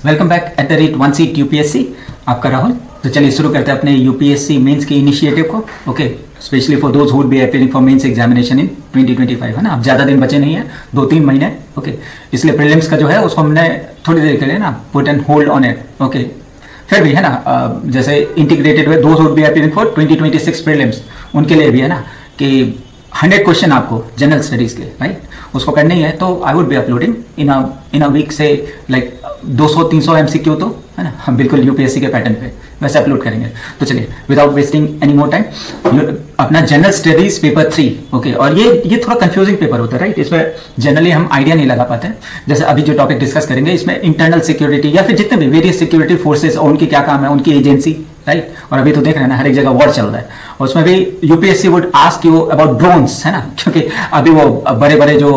Welcome back at the rate one seat UPSC. आपका राहुल। तो चलिए शुरू करते हैं अपने यूपीएससी मेंस के इनिशिएटिव को। Okay, specially for those who be appearing for mains examination in 2025, है ना। अब ज़्यादा दिन बचे नहीं है, 2-3 महीने। ओके, इसलिए प्रीलिम्स का जो है उसको हमने थोड़ी देर के लिए ना put and hold on it. Okay, फिर भी है ना, जैसे इंटीग्रेटेड हुए those who be appearing for 2026 prelims, उनके लिए भी है ना कि 100 क्वेश्चन आपको जनरल स्टडीज़ के, राइट, उसको करनी है। तो I would be uploading in a week say like 200-300 MCQ, तो है ना, हम बिल्कुल यूपीएससी के पैटर्न पे वैसे अपलोड करेंगे। तो चलिए without wasting any more time, अपना जनरल स्टडीज पेपर 3। ओके, और ये थोड़ा कंफ्यूजिंग पेपर होता है, राइट। इसमें जनरली हम आइडिया नहीं लगा पाते हैं। जैसे अभी जो टॉपिक डिस्कस करेंगे इसमें इंटरनल सिक्योरिटी या फिर जितने भी वेरियस सिक्योरिटी फोर्सेस और उनकी क्या काम है, उनकी एजेंसी, राइट। और अभी तो देख रहे हैं ना, हर एक जगह वॉर चल रहा है, और उसमें भी UPSC would ask you about drones, है ना, क्योंकि अभी वो बड़े बड़े जो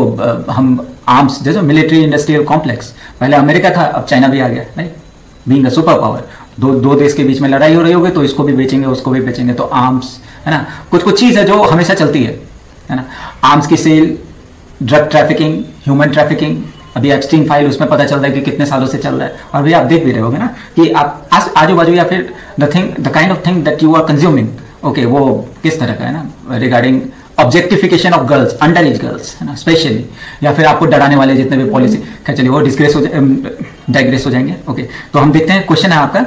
हम आर्म्स, जैसे मिलिट्री इंडस्ट्रियल कॉम्प्लेक्स, पहले अमेरिका था, अब चाइना भी आ गया, right, being a super power. दो देश के बीच में लड़ाई हो रही होगी तो इसको भी बेचेंगे, उसको भी बेचेंगे। तो आर्म्स, है ना, कुछ चीज़ है जो हमेशा चलती है ना। आर्म्स की sale, drug trafficking, human trafficking, अभी एप्स्टीन फाइल, उसमें पता चल रहा है कि कितने सालों से चल रहा है। और भी आप देख भी रहे होगे ना कि आप आजू बाजू या फिर the kind of thing that you are consuming, okay, वो किस तरह का है ना, regarding objectification of girls, under age girls, है ना, स्पेशली, या फिर आपको डराने वाले जितने भी पॉलिसी, खैर चलिए वो डाइग्रेस हो जाएंगे। ओके, तो हम देखते हैं, क्वेश्चन है आपका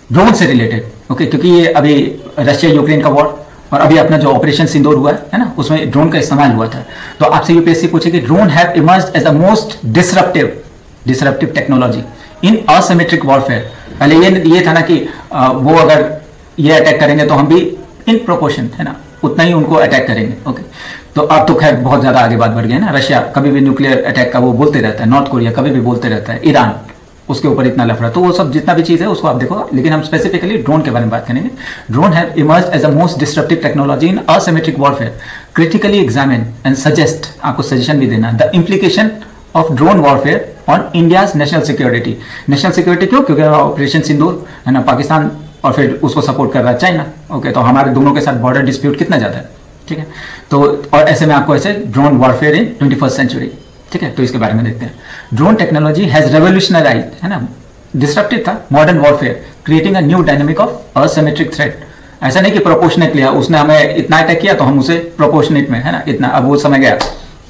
ड्रोन से रिलेटेड। ओके, क्योंकि ये अभी रशिया यूक्रेन का वॉर और अभी अपना जो ऑपरेशन सिंदूर हुआ है ना, उसमें ड्रोन का इस्तेमाल हुआ था। तो आपसे यूपीएससी पूछेगी, drone have emerged as the most disruptive technology in asymmetric warfare. पहले ये था ना कि वो अगर ये अटैक करेंगे तो हम भी इन प्रोपोर्शन, है ना, उतना ही उनको अटैक करेंगे। ओके, तो अब तो खैर बहुत ज़्यादा आगे बात बढ़ गई है ना। रशिया कभी भी न्यूक्लियर अटैक का वो बोलते रहता है, नॉर्थ कोरिया कभी भी बोलते रहता है, ईरान, उसके ऊपर इतना लफड़ा। तो वो सब जितना भी चीज़ है उसको आप देखो, लेकिन हम स्पेसिफिकली ड्रोन के बारे में बात करेंगे। Drone have emerged as the most disruptive technology in asymmetric warfare, critically examine and suggest, आपको सजेशन भी देना, the implication of drone warfare on India's national security. National security क्यों? क्योंकि ऑपरेशन सिंदूर, है ना, पाकिस्तान और फिर उसको सपोर्ट कर रहा है चाइना। ओके, तो हमारे दोनों के साथ बॉर्डर डिस्प्यूट कितना ज़्यादा है, ठीक है। तो और ऐसे में आपको ऐसे ड्रोन वॉरफेयर इन 21st सेंचुरी, ठीक है, तो इसके बारे में देखते हैं। ड्रोन टेक्नोलॉजी हैज रेवोल्यूशनराइज, है ना, डिस्ट्रप्टिव था modern warfare, creating a new dynamic of asymmetric threat. ऐसा नहीं कि प्रोपोर्शनेट लिया, उसने हमें इतना अटैक किया तो हम उसे प्रोपोर्शनेट में, है ना, इतना, अब वो समय गया,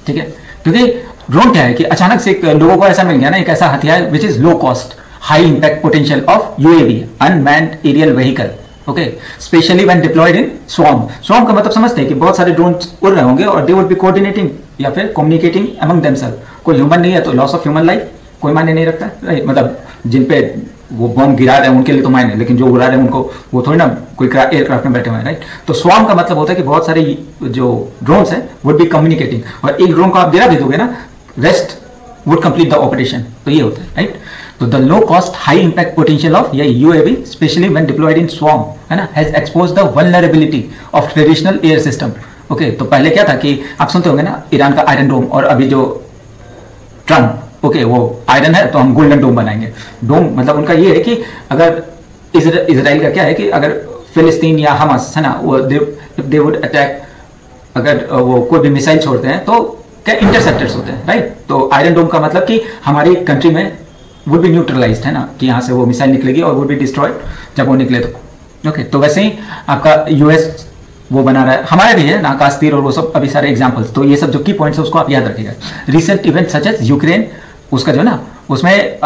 ठीक है। क्योंकि ड्रोन क्या है कि अचानक से लोगों को ऐसा मिल गया ना, एक ऐसा हथियार which is low cost, high impact potential of UAV, unmanned aerial vehicle. Okay, specially when deployed in swarm. Swarm का मतलब समझते हैं कि बहुत सारे ड्रोन उड़ रहे होंगे और दे वुड बी कोऑर्डिनेटिंग या फिर कम्युनिकेटिंग अमंग देमसेल्फ। कोई ह्यूमन नहीं है तो लॉस ऑफ ह्यूमन लाइफ कोई मायने नहीं रखता, राइट। मतलब जिन पे वो बम गिरा रहे हैं उनके लिए तो मायने, लेकिन जो उड़ा रहे हैं उनको, वो थोड़ी ना कोई एयरक्राफ्ट में बैठे हुए हैं, राइट। तो स्वॉर्म का मतलब होता है कि बहुत सारे जो ड्रोन्स हैं वुड बी कम्युनिकेटिंग, और एक ड्रोन को आप गिरा भी दोगे ना, rest would complete the operation. तो ये होता है, राइट। तो the low cost high impact potential of ये UAV, specially when deployed in swarm, है ना, has exposed the vulnerability of traditional air system. Okay, तो पहले क्या था कि आप सुनते होंगे ना, ईरान का आयरन डोम, और अभी जो ट्रम्प, ओके, वो आयरन है तो हम गोल्डन डोम बनाएंगे। डोम मतलब उनका ये है कि अगर इजराइल का क्या है कि अगर फिलिस्तीन या हमास, है ना, वो दे वुड अटैक, अगर वो कोई भी मिसाइल छोड़ते हैं तो क्या इंटरसेप्टर्स होते हैं, राइट। तो आयरन डोम का मतलब कि हमारी कंट्री में वुड बी न्यूट्रलाइज्ड, है ना, कि यहाँ से वो मिसाइल निकलेगी और वुड बी डिस्ट्रॉयड जब वो निकले तो। ओके, तो वैसे ही आपका यूएस वो बना रहा है, हमारे भी है ना, आकाश तीर और वो सब, अभी सारे एग्जांपल्स। तो ये सब जो की पॉइंट्स है उसको आप याद रखिएगा। Recent event such as Ukraine, उसका जो ना, उसमें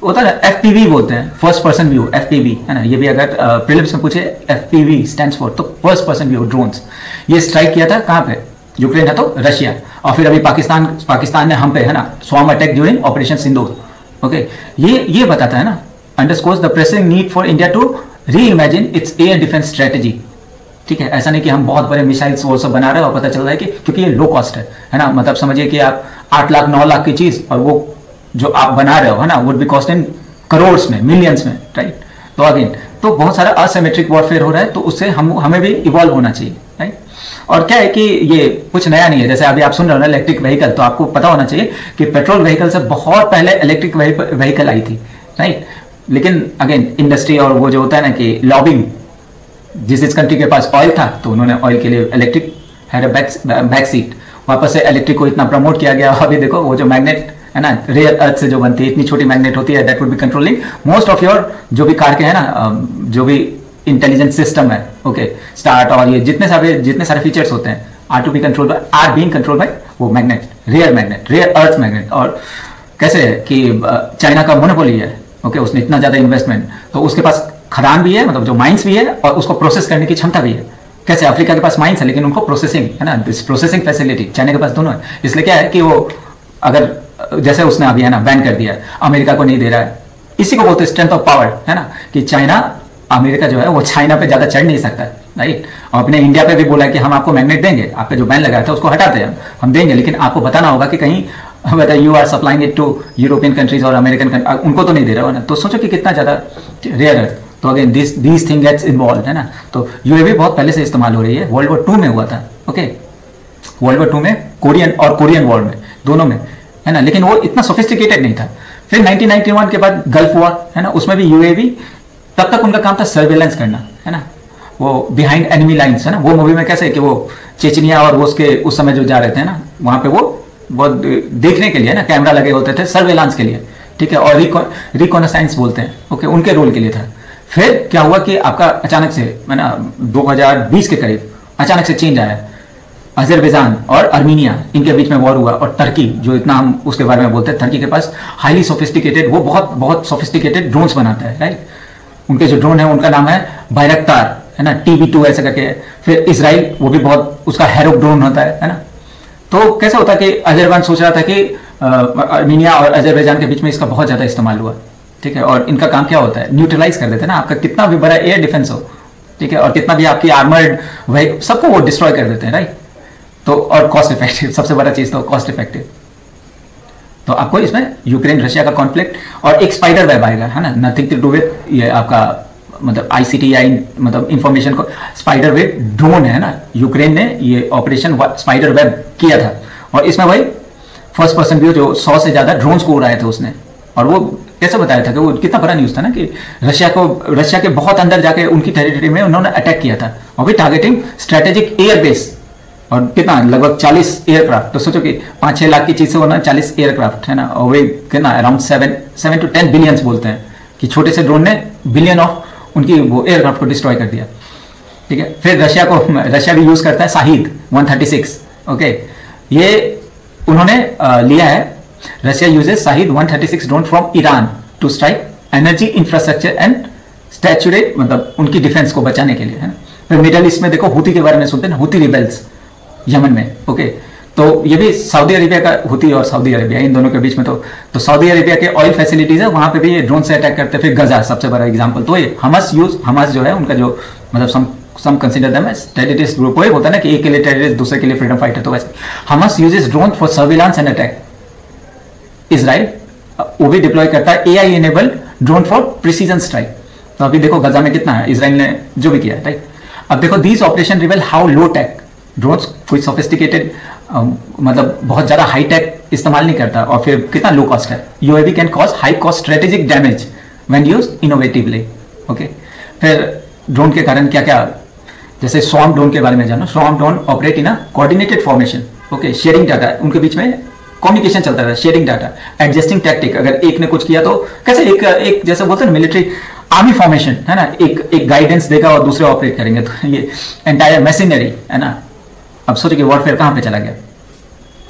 होता है ना, एफपीवी बोलते हैं, फर्स्ट पर्सन व्यू, एफपीवी, है ना। ये भी अगर प्रीलिम्स में पूछे, एफपीवी स्टैंड्स फॉर, तो फर्स्ट पर्सन व्यू ड्रोन्स। ये स्ट्राइक किया था कहाँ पे? यूक्रेन है तो रशिया, और फिर अभी पाकिस्तान ने हम पे, है ना, swarm attack during operation Sindoor. Okay, ये बताता है ना, underscores the pressing need for India to reimagine its air defence strategy, ठीक है। ऐसा नहीं कि हम बहुत बड़े मिसाइल्स वो सब बना रहे हैं और पता चल रहा है कि क्योंकि ये लो कॉस्ट है ना, मतलब समझिए कि आप 8 लाख 9 लाख की चीज, और वो जो आप बना रहे हो, है ना, would be cost in crores में, मिलियंस में, राइट। तो अगेन, तो बहुत सारा असिमेट्रिक वॉरफेयर हो रहा है, तो उससे हमें भी इवॉल्व होना चाहिए, राइट। और क्या है कि ये कुछ नया नहीं है, जैसे अभी आप सुन रहे हो ना इलेक्ट्रिक व्हीकल, तो आपको पता होना चाहिए कि पेट्रोल व्हीकल से बहुत पहले इलेक्ट्रिक व्हीकल आई थी, राइट। लेकिन अगेन इंडस्ट्री और वो जो होता है ना कि लॉबिंग, जिस कंट्री के पास ऑयल था तो उन्होंने ऑयल के लिए electric had a back seat, वापस से इलेक्ट्रिक को इतना प्रमोट किया गया। अभी देखो वो जो मैग्नेट है ना, रेयर अर्थ से जो बनती है, इतनी छोटी मैग्नेट होती है, that would be controlling most of your जो भी कार के है ना, जो भी इंटेलिजेंट सिस्टम है, ओके, स्टार्ट और ये जितने सारे फीचर्स होते हैं are to be control by, are being control by वो मैग्नेट, रेयर अर्थ मैग्नेट। और कैसे है कि चाइना का मोनोपोली है, ओके, उसने इतना ज्यादा इन्वेस्टमेंट, तो उसके पास खदान भी है, मतलब जो माइंस भी है, और उसको प्रोसेस करने की क्षमता भी है। कैसे अफ्रीका के पास माइंस है लेकिन उनको प्रोसेसिंग है ना, दिस प्रोसेसिंग फैसिलिटी चाइना के पास दोनों है। इसलिए क्या है कि वो अगर जैसे उसने अभी है ना बैन कर दिया है, अमेरिका को नहीं दे रहा है, इसी को बोलते स्ट्रेंथ ऑफ पावर, है ना, कि चाइना, अमेरिका जो है वो चाइना पे ज्यादा चढ़ नहीं सकता, राइट। और अपने इंडिया पे भी बोला है कि हम आपको मैग्नेट देंगे, आप पे जो बैन लगाया था उसको हटाते हैं हम देंगे, लेकिन आपको बताना होगा कि कहीं whether you are supplying it to European countries और American countries, उनको तो नहीं दे रहा हो ना। तो सोचो कि कितना ज़्यादा रेयर है। तो again these thing gets involved, है ना। तो यूएवी बहुत पहले से इस्तेमाल हो रही है, वर्ल्ड वॉर 2 में हुआ था, ओके, वर्ल्ड वॉर 2 में कोरियन वॉर में, दोनों में, है ना, लेकिन वो इतना सोफिस्टिकेटेड नहीं था। फिर 1991 के बाद गल्फ वॉर, है ना, उसमें भी यूएवी, तब तक उनका काम था सर्वेलेंस करना, है ना, वो बिहाइंड एनिमी लाइन्स, है ना। वो मूवी में कैसे है कि वो चेचनिया और वो उसके उस समय जो जा रहे थे ना, वहाँ पे वो देखने के लिए ना कैमरा लगे होते थे, सर्वेलांस के लिए, ठीक है, और रिकॉनेसाइंस बोलते हैं, ओके, उनके रोल के लिए था। फिर क्या हुआ कि आपका अचानक से, है ना, 2020 के करीब अचानक से चेंज आया, अजरबैजान और अर्मीनिया, इनके बीच में वॉर हुआ, और टर्की, जो इतना हम उसके बारे में बोलते हैं, टर्की के पास हाईली सोफिस्टिकेटेड, वो बहुत बहुत सोफिस्टिकेटेड ड्रोन्स बनाता है, राइट। उनके जो ड्रोन है उनका नाम है बायरक्तार, है ना, TB2 ऐसे करके। फिर इसराइल, वो भी बहुत, उसका हैरोक ड्रोन होता है ना। तो कैसा होता है कि अजरबैजान सोच रहा था कि अर्मीनिया और अजरबैजान के बीच में इसका बहुत ज़्यादा इस्तेमाल हुआ, ठीक है, और इनका काम क्या होता है, न्यूट्रलाइज कर देते हैं ना, आपका कितना भी बड़ा एयर डिफेंस हो, ठीक है, और कितना भी आपकी आर्मर्ड वही सबको वो डिस्ट्रॉय कर देते हैं, राइट। तो और कॉस्ट इफेक्टिव, सबसे बड़ा चीज़ तो कॉस्ट इफेक्टिव। तो आपको इसमें यूक्रेन रशिया का कॉन्फ्लिक्ट और एक स्पाइडर वेब आएगा, है ना, नथिंग टू डू विद ये आपका मतलब ICTI, मतलब इंफॉर्मेशन को, स्पाइडर वेब ड्रोन है ना, यूक्रेन ने ये ऑपरेशन स्पाइडर वेब किया था, और इसमें भाई फर्स्ट पर्सन व्यू जो 100 से ज्यादा ड्रोन्स को उड़ाए थे उसने। और वो कैसे बताया था कि वो कितना बड़ा न्यूज था ना, कि रशिया के बहुत अंदर जाके उनकी टेरिटरी में उन्होंने अटैक किया था, और भी टारगेटिंग स्ट्रेटेजिक एयरबेस, और कितना लगभग 40 एयरक्राफ्ट। तो सोचो कि 5-6 लाख की चीज से होना 40 एयरक्राफ्ट, है ना, और वे कितना अराउंड 7 to 10 बिलियंस बोलते हैं, कि छोटे से ड्रोन ने बिलियन ऑफ उनकी वो एयरक्राफ्ट को डिस्ट्रॉय कर दिया, ठीक है। फिर रशिया भी यूज करता है शाहिद 136, ओके, ये उन्होंने लिया है, Russia uses Shahed 136 drone from Iran to strike energy infrastructure and saturate, मतलब उनकी डिफेंस को बचाने के लिए, है ना। फिर मिडल ईस्ट में देखो, हुती के बारे में सुनते हैं ना, हुती रिबेल्स यमन में, ओके, तो ये भी सऊदी अरेबिया का, हुती और सऊदी अरेबिया इन दोनों के बीच में, तो सऊदी अरेबिया के ऑयल फैसिलिटीज है, वहां पे भी ये ड्रोन से अटैक करते हैं। फिर गजा सबसे बड़ा एग्जांपल, तो ये हमास जो है उनका जो, मतलब some consider them as terrorist group, वो होता है ना कि एक के लिए टेररिस्ट, दूसरे के लिए फ्रीडम फाइटर, तो वैसे Hamas uses drone for surveillance and attack. Israel वो भी डिप्लॉय करता है AI enabled drone for precision strike. तो अभी देखो गजा में कितना है इजराइल ने जो भी किया है, राइट। अब देखो these operation reveal how low tech drones, कोई सोफिस्टिकेटेड मतलब बहुत ज्यादा हाई टेक इस्तेमाल नहीं करता, और फिर कितना लो कॉस्ट है। UAV can cause high cost strategic damage when used innovatively, okay. फिर ड्रोन के कारण क्या क्या, जैसे स्वॉर्म ड्रोन के बारे में जानो, swarm drone operate in a coordinated formation, okay, sharing data, उनके बीच में कम्युनिकेशन चलता है, शेयरिंग डाटा, एडजस्टिंग टैक्टिक, अगर एक ने कुछ किया तो कैसे एक जैसे बोलते हैं मिलिट्री आर्मी फॉर्मेशन, है ना, एक गाइडेंस देगा और दूसरे ऑपरेट करेंगे, तो ये एंटायर मशीनरी, है ना। अब सोचो कि वॉरफेयर कहाँ पे चला गया।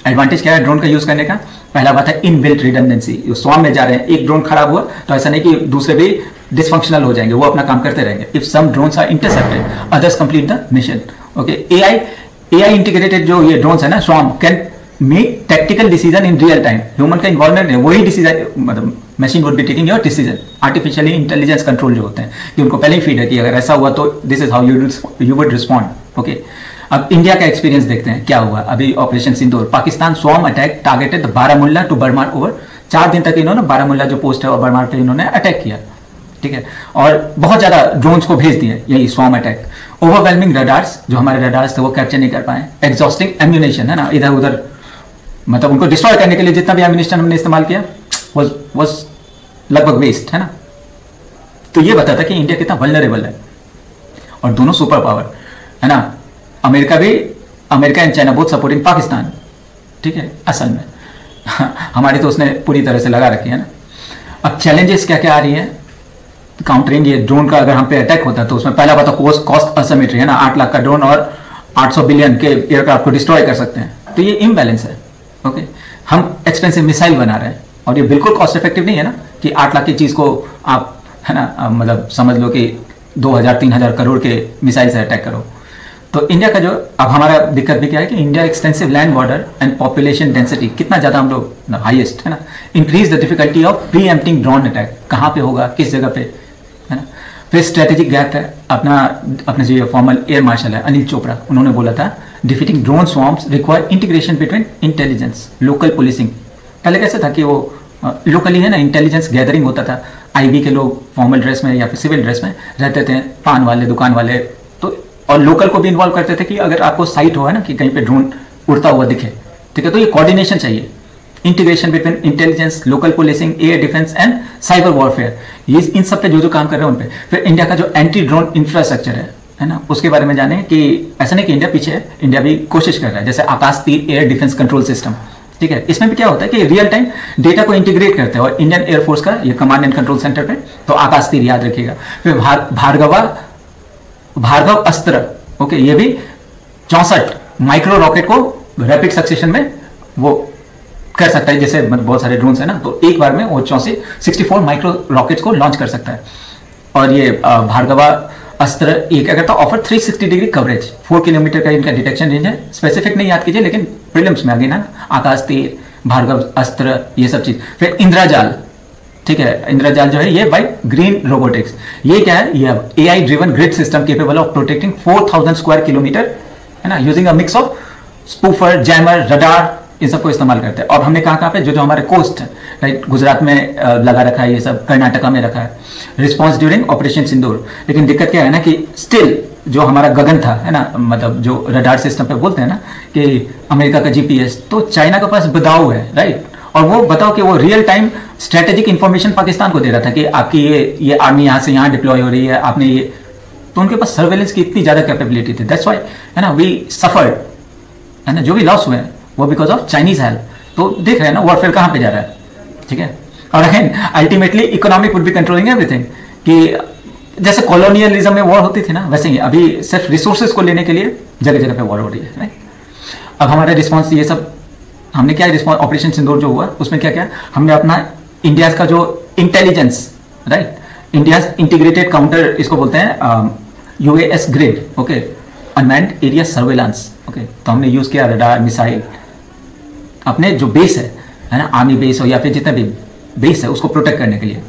एडवांटेज क्या है ड्रोन का यूज करने का, पहला बात है इनबिल्ट रिडंडेंसी, स्वॉर्म में जा रहे हैं, एक ड्रोन खराब हुआ तो ऐसा नहीं कि दूसरे भी डिसफंक्शनल हो जाएंगे, वो अपना काम करते रहेंगे। If some drones are intercepted others complete the mission, okay. AI integrated जो ये ड्रोन्स है ना, swarm can make tactical decision in real time, human का इन्वॉल्वमेंट है, वही डिसीजन, मतलब machine would be taking your decision. Artificially intelligence control जो होते हैं कि उनको पहले ही फीड है कि अगर ऐसा हुआ तो this is how you would respond, okay. अब इंडिया का एक्सपीरियंस देखते हैं क्या हुआ अभी operation Sindoor. Pakistan swarm attack targeted Baramulla to Barmer over 4 दिन तक इन्होंने बारामुल्ला जो पोस्ट है और बरमार पे इन्होंने अटैक किया, ठीक है, और बहुत ज्यादा ड्रोन्स को भेज दिए, यही स्वॉर्म अटैक। ओवरवेलमिंग रडार्स, जो हमारे रडार्स थे वो कैप्चर नहीं कर पाए। एग्जॉस्टिंग एम्यूनेशन, है ना, इधर उधर, मतलब उनको डिस्ट्रॉय करने के लिए जितना भी एम्यूनेशन हमने इस्तेमाल किया was लगभग वेस्ट, है ना। तो ये बताता कि इंडिया कितना वल्नरेबल है, और दोनों सुपर पावर, है ना। America and China both supporting Pakistan, ठीक है, असल में हमारी तो उसने पूरी तरह से लगा रखी है ना। अब चैलेंजेस क्या क्या आ रही है काउंटरिंग ये ड्रोन का, अगर हम पे अटैक होता है तो उसमें पहला बात तो कॉस्ट असिमेट्री है ना, 8 लाख का ड्रोन और 800 बिलियन के एयरक्राफ्ट को डिस्ट्रॉय कर सकते हैं, तो ये इम्बैलेंस है। ओके, हम एक्सपेंसिव मिसाइल बना रहे हैं और ये बिल्कुल कॉस्ट इफेक्टिव नहीं है ना कि 8 लाख की चीज को आप है ना मतलब समझ लो कि 2000-3000 करोड़ के मिसाइल से अटैक करो। तो इंडिया का जो अब हमारा दिक्कत भी क्या है कि India extensive land border and population density, कितना ज़्यादा हम लोग हाईएस्ट है ना, increase the difficulty of pre emptying drone attack, कहाँ पे होगा किस जगह पे है ना। फिर स्ट्रेटेजिक गैप है, अपने जो फॉर्मल एयर मार्शल है अनिल चोपड़ा, उन्होंने बोला था defeating drone swarms require integration between intelligence local policing. पहले कैसे था कि वो लोकली है ना इंटेलिजेंस गैदरिंग होता था, आईबी के लोग फॉर्मल ड्रेस में या फिर सिविल ड्रेस में रहते थे, पान वाले दुकान वाले, तो और लोकल को भी इन्वॉल्व करते थे कि अगर आपको साइट हो है ना कि कहीं पे ड्रोन उड़ता हुआ दिखे, ठीक है, तो ये कोऑर्डिनेशन चाहिए, integration between intelligence local policing air defence and cyber warfare, ये इन सब पे जो काम कर रहे हैं उन पे। फिर इंडिया का जो एंटी ड्रोन इंफ्रास्ट्रक्चर है ना, उसके बारे में जाने कि ऐसा नहीं कि इंडिया पीछे है, इंडिया भी कोशिश कर रहा है, जैसे आकाश तीर एयर डिफेंस कंट्रोल सिस्टम, ठीक है, इसमें भी क्या होता है कि रियल टाइम डेटा को इंटीग्रेट करते हैं और इंडियन एयरफोर्स का ये कमांड एंड कंट्रोल सेंटर पे, तो आकाश तीर याद रखिएगा। फिर भार्गव अस्त्र, ओके, ये भी 64 माइक्रो रॉकेट को रैपिड सक्सेशन में वो कर सकता है, जैसे बहुत सारे ड्रोन्स है ना, तो एक बार में वो 64 माइक्रो रॉकेट्स को लॉन्च कर सकता है। और ये भार्गवा अस्त्र ये क्या करता है, ऑफर 360 डिग्री कवरेज, 4 किलोमीटर का इनका डिटेक्शन रेंज है, स्पेसिफिक नहीं याद कीजिए लेकिन प्रीलिम्स में आ गई ना, आकाश तीर भार्गव अस्त्र ये सब चीज। फिर इंद्रजाल, ठीक है, इंद्रजाल जो है ये बाय ग्रीन रोबोटिक्स, ये क्या है, ये AI driven grid system capable of protecting 4000 square kilometre है ना, using a mix of spoofer jammer radar, इन सबको इस्तेमाल करते हैं। और हमने कहाँ पे जो हमारे कोस्ट है राइट, गुजरात में लगा रखा है, ये सब कर्नाटका में रखा है, रिस्पॉन्स ड्यूरिंग ऑपरेशन सिंदूर। लेकिन दिक्कत क्या है ना कि स्टिल जो हमारा गगन था है ना, मतलब जो रडार सिस्टम पे बोलते हैं ना कि अमेरिका का GPS, तो चाइना के पास बदाऊ है राइट, और वो बताओ कि वो real time strategic information Pakistan को दे रहा था कि आपकी ये आर्मी यहाँ से यहाँ डिप्लॉय हो रही है, आपने ये, तो उनके पास सर्वेलेंस की इतनी ज्यादा कैपेबिलिटी थी, दैट्स व्हाई है ना वी सफर्ड है ना, जो भी लॉस हुए हैं वो बिकॉज ऑफ चाइनीज हेल्प। तो देख रहे हैं ना वॉरफेयर कहाँ पे जा रहा है, ठीक है। और again ultimately economic would be controlling everything, कि जैसे कॉलोनियलिज्म में वॉर होती थी ना, वैसे ही अभी सिर्फ रिसोर्सेज को लेने के लिए जगह जगह पे वॉर हो रही है राइट। अब हमारा रिस्पॉन्स ये सब हमने क्या रिस्पॉन्स, ऑपरेशन सिंदूर जो हुआ उसमें क्या क्या हमने अपना इंडिया का जो intelligence right, India integrated counter इसको बोलते हैं UAS grid, okay, unmanned area surveillance, okay, तो हमने यूज किया रडार मिसाइल, अपने जो बेस है ना, आर्मी बेस हो या फिर जितना भी बेस है उसको प्रोटेक्ट करने के लिए।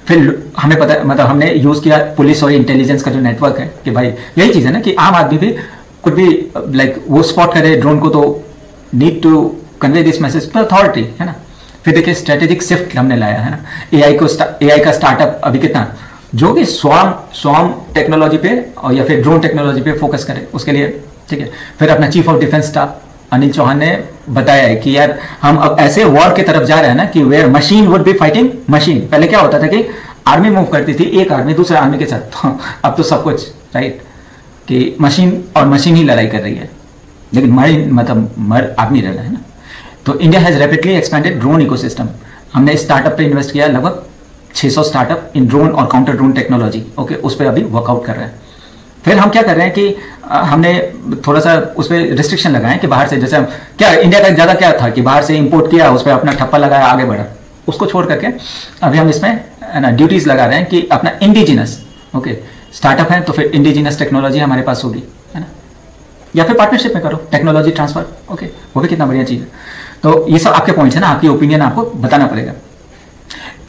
फिर हमें पता मतलब हमने यूज किया पुलिस और इंटेलिजेंस का जो नेटवर्क है कि भाई यही चीज है ना कि आम आदमी भी कुछ भी लाइक वो स्पॉट करे ड्रोन को, तो need to convey this message to authority है ना। फिर देखिए स्ट्रेटेजिक शिफ्ट हमने लाया है ना, AI का स्टार्टअप अभी कितना, जो कि स्वार्म टेक्नोलॉजी पे और या फिर ड्रोन टेक्नोलॉजी पे फोकस करे उसके लिए, ठीक है। फिर अपना chief of defence staff Anil Chauhan ने बताया है कि यार हम अब ऐसे वॉर की तरफ जा रहे हैं ना कि where machine would be fighting machine. पहले क्या होता था कि आर्मी मूव करती थी एक आर्मी दूसरे आर्मी के साथ, तो अब तो सब कुछ राइट कि मशीन और मशीन ही लड़ाई कर रही है, लेकिन मर आदमी रह रहा है ना। तो India has rapidly expanded drone ecosystem, हमने स्टार्टअप पे इन्वेस्ट किया, लगभग 600 स्टार्टअप इन ड्रोन और काउंटर ड्रोन टेक्नोलॉजी, ओके, उस पर अभी वर्कआउट कर रहे हैं। फिर हम क्या कर रहे हैं कि हमने थोड़ा सा उस पर रिस्ट्रिक्शन लगाए कि बाहर से, जैसे क्या इंडिया का ज़्यादा क्या था कि बाहर से इंपोर्ट किया, उस पर अपना ठप्पा लगाया, आगे बढ़ा, उसको छोड़ करके अभी हम इसमें ना ड्यूटीज लगा रहे हैं कि अपना इंडिजिनस, ओके, स्टार्टअप है तो फिर इंडिजिनस टेक्नोलॉजी हमारे पास होगी है ना, या फिर पार्टनरशिप में करो टेक्नोलॉजी ट्रांसफर, ओके, वो भी कितना बढ़िया चीज़ है। तो ये सब आपके पॉइंट्स है ना, आपकी ओपिनियन आपको बताना पड़ेगा।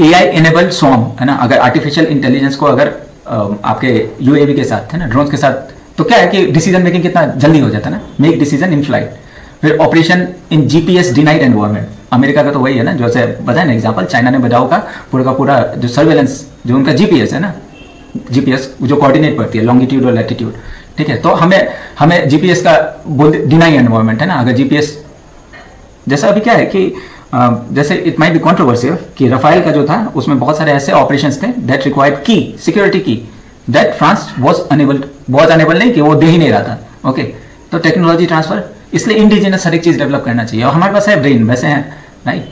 AI एनेबल स्वॉर्म है ना, अगर आर्टिफिशियल इंटेलिजेंस को अगर आपके UAV के साथ है ना, ड्रोन के साथ, तो क्या है कि डिसीजन मेकिंग कितना जल्दी हो जाता है ना, मेक डिसीजन इन फ्लाइट। फिर operation in GPS denied environment, America का तो वही है ना, जैसे बताया ना एग्जांपल, चाइना ने बजाओ का पूरा जो सर्वेलेंस जो उनका GPS है ना, GPS जो कोऑर्डिनेट करती है लॉन्गिट्यूड और लैटिट्यूड, ठीक है। तो हमें GPS का डिनाई एनवायरमेंट है ना, अगर GPS जैसा अभी क्या है कि जैसे इट माइट बी कॉन्ट्रोवर्शियल कि रफाइल का जो था उसमें बहुत सारे ऐसे ऑपरेशंस थे दैट रिक्वायर्ड की सिक्योरिटी की दैट फ्रांस वाज अनेबल नहीं कि वो दे ही नहीं रहा था, ओके। तो टेक्नोलॉजी ट्रांसफर, इसलिए इंडिजिनस हर एक चीज डेवलप करना चाहिए, और हमारे पास है ब्रेन, वैसे हैं राइट।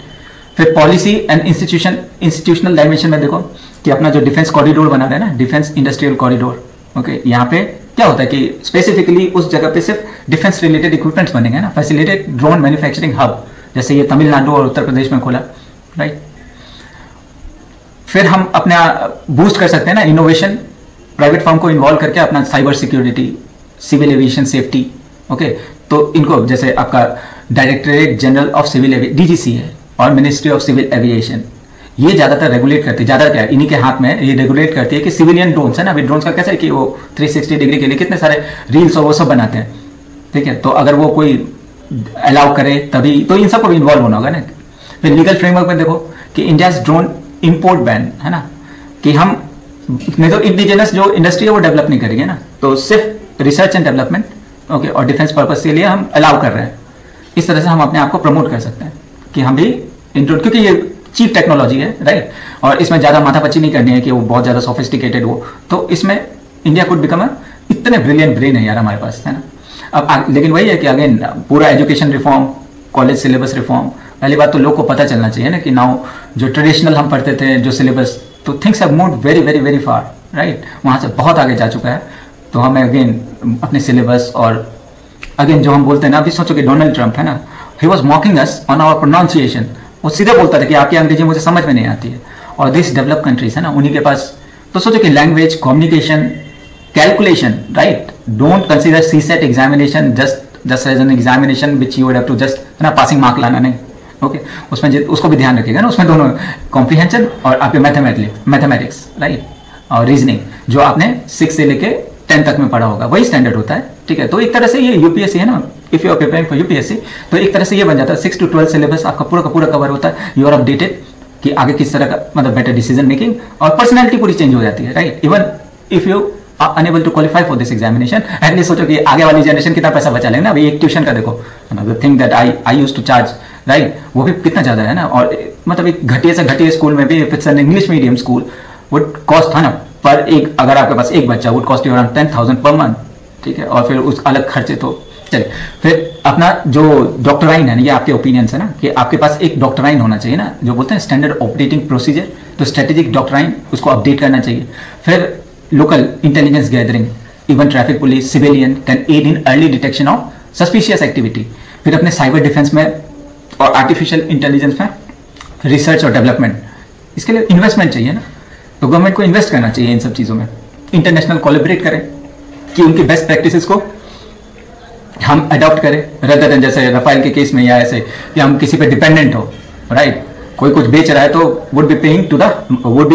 फिर पॉलिसी एंड इंस्टीट्यूशनल डायमेंशन में देखो कि अपना जो डिफेंस कॉरिडोर बना रहे हैं ना, डिफेंस इंडस्ट्रियल कॉरिडोर, ओके, यहाँ पे क्या होता है कि स्पेसिफिकली उस जगह पे सिर्फ डिफेंस रिलेटेड इक्विपमेंट्स बनेंगे ना, फैसिलिटेट ड्रोन मैन्युफैक्चरिंग हब, जैसे ये तमिलनाडु और उत्तर प्रदेश में खोला, राइट। फिर हम अपना बूस्ट कर सकते हैं ना इनोवेशन, प्राइवेट फर्म को इन्वॉल्व करके अपना cyber security, civil aviation safety, okay, तो इनको जैसे आपका directorate general of civil DGC है और मिनिस्ट्री ऑफ सिविल एविएशन, ये ज्यादातर रेगुलेट करती है, ज्यादा क्या है इन्हीं के हाथ में, ये रेगुलेट करती है कि सिविलियन ड्रोन्स है ना, अभी ड्रोन्स का कैसा है कि वो 360 डिग्री के लिए कितने सारे रील्स और वो सब बनाते हैं, ठीक है, तो अगर वो कोई अलाउ करे तभी तो इन सबको भी इन्वॉल्व होना होगा ना। फिर लीगल फ्रेमवर्क में देखो कि इंडिया ड्रोन इंपोर्ट बैन है ना, कि हम नहीं तो इंडिजिनस जो इंडस्ट्री है वो डेवलप नहीं करेंगे ना, तो सिर्फ रिसर्च एंड डेवलपमेंट, ओके, और डिफेंस पर्पस के लिए हम अलाउ कर रहे हैं। इस तरह से हम अपने आप को प्रमोट कर सकते हैं कि हम भी इंक्लूड, क्योंकि ये चीप टेक्नोलॉजी है, राइट, और इसमें ज़्यादा माथापच्ची नहीं करनी है कि वो बहुत ज़्यादा सोफिस्टिकेटेड हो, तो इसमें इंडिया कुड बिकम इतने ब्रिलियंट ब्रेन है यार हमारे पास, है ना। अब लेकिन वही है कि अगेन पूरा education reform, college syllabus reform, पहली बात तो लोग को पता चलना चाहिए ना कि नाउ जो ट्रेडिशनल हम पढ़ते थे जो सिलेबस, तो things have moved very very very far, right, वहाँ से बहुत आगे जा चुका है। तो हमें अगेन अपने सिलेबस और अगेन जो हम बोलते हैं ना, अभी सोचो कि डोनाल्ड ट्रंप है ना, he was mocking us on our pronunciation, वो सीधे बोलता था कि आपकी अंग्रेजी मुझे समझ में नहीं आती है, और दिस डेवलप कंट्रीज है ना, उन्हीं के पास, तो सोचो कि language, communication, calculation, right, don't consider CSAT examination just as an examination which you would have to just है ना पासिंग मार्क लाना, नहीं, ओके, उसमें उसको भी ध्यान रखिएगा ना, उसमें दोनों कॉम्प्रीहेंशन और आपके मैथमेटिक्स, राइट, और रीजनिंग जो आपने 6 से लेके 10 तक में पढ़ा होगा वही स्टैंडर्ड होता है, ठीक है। तो एक तरह से ये यूपीएससी है ना, if you are preparing for UPSC, तो एक तरह से ये बन जाता है 6 to 12 सिलेबस आपका पूरा का पूरा कवर होता है, यू आर अपडेटेड कि आगे किस तरह का मतलब बेटर डिसीजन मेकिंग, और पर्सनैलिटी पूरी चेंज हो जाती है, right. Even if you are unable to qualify for this examination, at least सोचो कि आगे वाली जनरेशन कितना पैसा बचा लेंगे ना। अभी एक ट्यूशन का देखो, the thing that I used to charge, right, वो भी कितना ज्यादा है ना, और मतलब एक घटिया से घटिया स्कूल में भी, if it's an English medium school, would cost है ना पर एक, अगर आपके पास एक बच्चा, would cost you around 10,000 per month, ठीक है, और फिर उस अलग खर्चे, तो चलिए फिर अपना जो डॉक्टराइन है ना, ये आपके ओपिनियंस है ना कि आपके पास एक डॉक्टराइन होना चाहिए ना, जो बोलते हैं स्टैंडर्ड ऑपरेटिंग प्रोसीजर, तो स्ट्रेटेजिक डॉक्टराइन उसको अपडेट करना चाहिए। फिर local intelligence gathering, even traffic police, civilian can aid in early detection of suspicious activity. फिर अपने साइबर डिफेंस में और आर्टिफिशियल इंटेलिजेंस में रिसर्च और डेवलपमेंट, इसके लिए इन्वेस्टमेंट चाहिए ना, तो गवर्नमेंट को इन्वेस्ट करना चाहिए इन सब चीज़ों में। इंटरनेशनल कोलैबोरेट करें कि उनकी बेस्ट प्रैक्टिसेस को हम अडॉप्ट करें, रदर देन जैसे राफेल के केस में या ऐसे कि हम किसी पे डिपेंडेंट हो, राइट, कोई कुछ बेच रहा है तो would be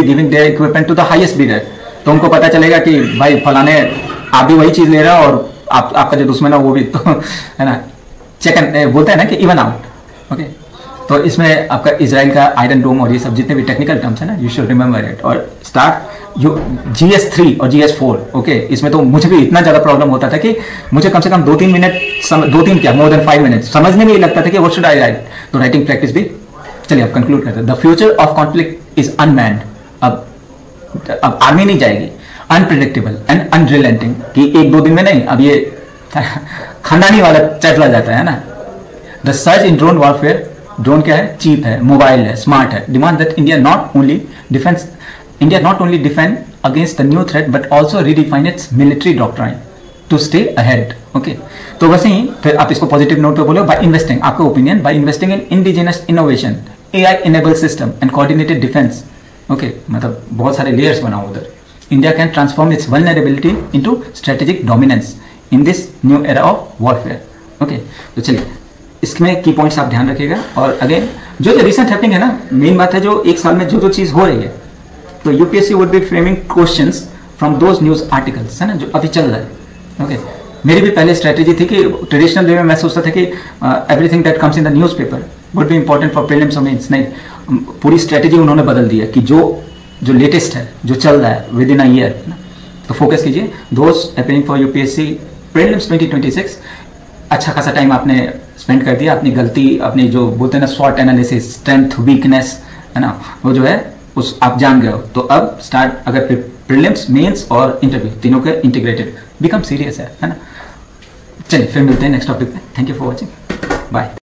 giving their equipment to the highest bidder, तो उनको पता चलेगा कि भाई फलाने आप भी वही चीज़ ले रहा हो और आपका जो दुश्मन है वो भी, तो है ना, चेक बोलते हैं ना कि इवन आउट, ओके। तो इसमें आपका इजराइल का आयरन डोम और ये सब जितने भी टेक्निकल टर्म्स है ना, यू शुड रिमेंबर इट, और स्टार्ट जो GS3 और GS4, ओके, इसमें तो मुझे भी इतना ज़्यादा प्रॉब्लम होता था कि मुझे कम से कम 2-3 मिनट, 2-3 क्या मोर देन 5 मिनट समझने में ही लगता था कि व्हाट शुड आई राइट, तो राइटिंग प्रैक्टिस भी। चलिए अब कंक्लूड करते हैं। The future of conflict is unmanned, अब आर्मी नहीं जाएगी, अनप्रिडिक्टेबल एंड अनरिलेंटिंग, कि 1-2 दिन में नहीं, अब ये खानदानी वाला चला जाता है ना। The search in drone warfare, drone क्या है, चीप है, मोबाइल है, स्मार्ट है, demand that India not only defend against the new threat but also redefine its military doctrine to stay ahead, okay. तो वैसे ही फिर आप इसको पॉजिटिव नोट पे बोलो, बाय इन्वेस्टिंग, आपका opinion, by investing in indigenous innovation, AI enable system and coordinated defence, okay, मतलब बहुत सारे लेयर्स बनाओ उधर, India can transform it's vulnerability into strategic dominance in this new era of warfare, okay. तो चलिए इसमें की पॉइंट्स आप ध्यान रखिएगा। और अगेन जो रिसेंट हैपनिंग है ना, मेन बात है जो एक साल में जो चीज़ हो रही है, तो UPSC would be framing questions from those news articles, है ना, जो अभी चल रहा है, ओके। मेरी भी पहले स्ट्रेटेजी थी कि ट्रेडिशनल वे में मैं सोचता था कि everything that comes in the news paper would be important for prelims और मेंस, नहीं, पूरी स्ट्रेटेजी उन्होंने बदल दी है कि जो लेटेस्ट है, जो चल रहा है विद इन अ ईयर, तो फोकस कीजिए those happening for UPSC prelims 2026। अच्छा खासा टाइम आपने स्पेंड कर दिया, अपनी गलती, अपनी जो बोलते हैं ना स्वॉट एनालिसिस, स्ट्रेंथ, वीकनेस, है ना, वो जो है उस आप जान गए हो। तो अब स्टार्ट, अगर प्रीलिम्स, मेंस और इंटरव्यू तीनों के इंटीग्रेटेड बिकम सीरियस है ना। चलिए फिर मिलते हैं नेक्स्ट टॉपिक पे। Thank you for watching, bye.